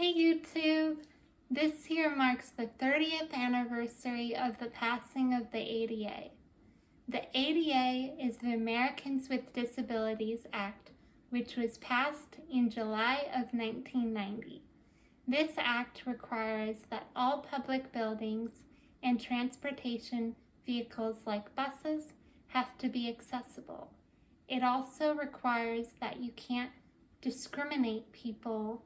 Hey YouTube! This year marks the 30th anniversary of the passing of the ADA. The ADA is the Americans With Disabilities Act, which was passed in July of 1990. This act requires that all public buildings and transportation vehicles like buses have to be accessible. It also requires that you can't discriminate people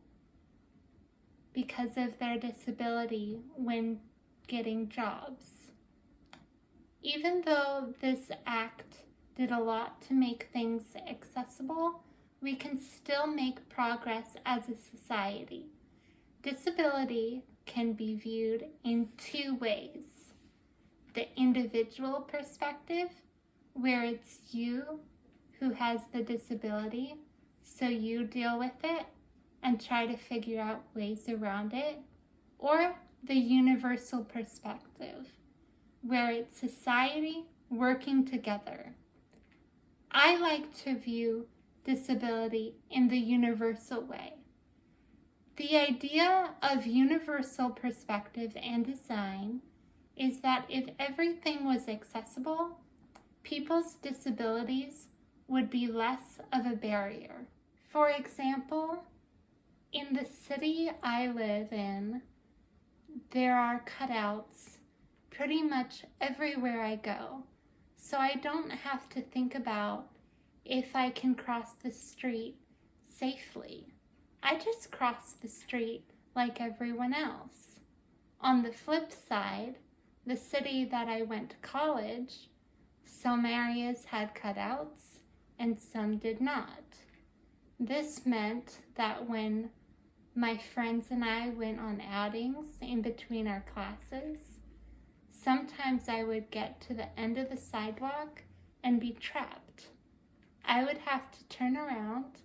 because of their disability when getting jobs. Even though this act did a lot to make things accessible, we can still make progress as a society. Disability can be viewed in two ways. The individual perspective, where it's you who has the disability, so you deal with it and try to figure out ways around it, or the universal perspective, where it's society working together. I like to view disability in the universal way. The idea of universal perspective and design is that if everything was accessible, people's disabilities would be less of a barrier. For example, in the city I live in, there are cutouts pretty much everywhere I go, so I don't have to think about if I can cross the street safely. I just cross the street like everyone else. On the flip side, the city that I went to college, some areas had cutouts and some did not. This meant that when my friends and I went on outings in between our classes, sometimes I would get to the end of the sidewalk and be trapped. I would have to turn around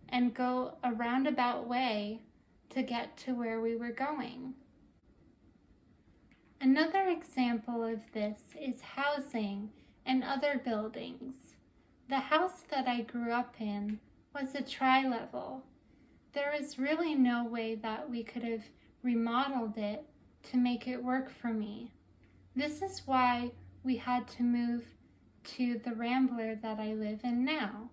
and go a roundabout way to get to where we were going. Another example of this is housing and other buildings. The house that I grew up in was a tri-level. There was really no way that we could have remodeled it to make it work for me. This is why we had to move to the Rambler that I live in now.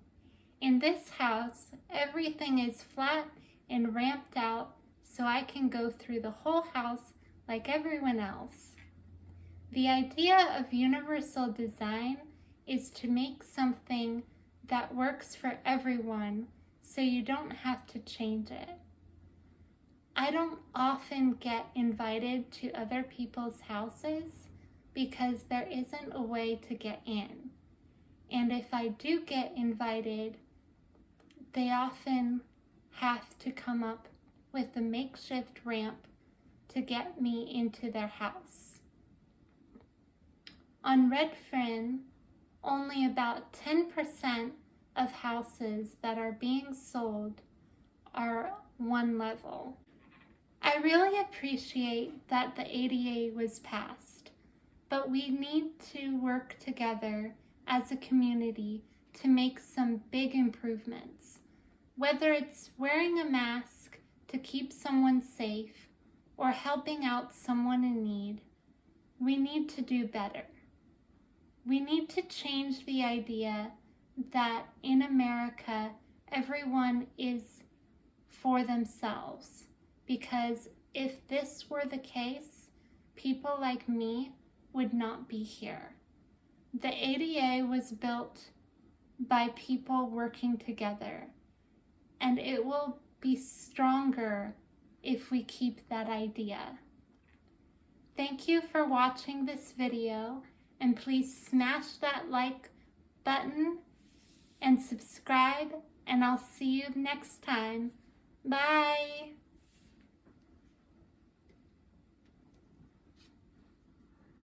In this house, everything is flat and ramped out so I can go through the whole house like everyone else. The idea of universal design is to make something that works for everyone so you don't have to change it. I don't often get invited to other people's houses because there isn't a way to get in. And if I do get invited, they often have to come up with a makeshift ramp to get me into their house. On Redfern, only about 10% of houses that are being sold are one level. I really appreciate that the ADA was passed, but we need to work together as a community to make some big improvements. Whether it's wearing a mask to keep someone safe or helping out someone in need, we need to do better. We need to change the idea that in America, everyone is for themselves. Because if this were the case, people like me would not be here. The ADA was built by people working together, and it will be stronger if we keep that idea. Thank you for watching this video, and please smash that like button and subscribe, and I'll see you next time. Bye!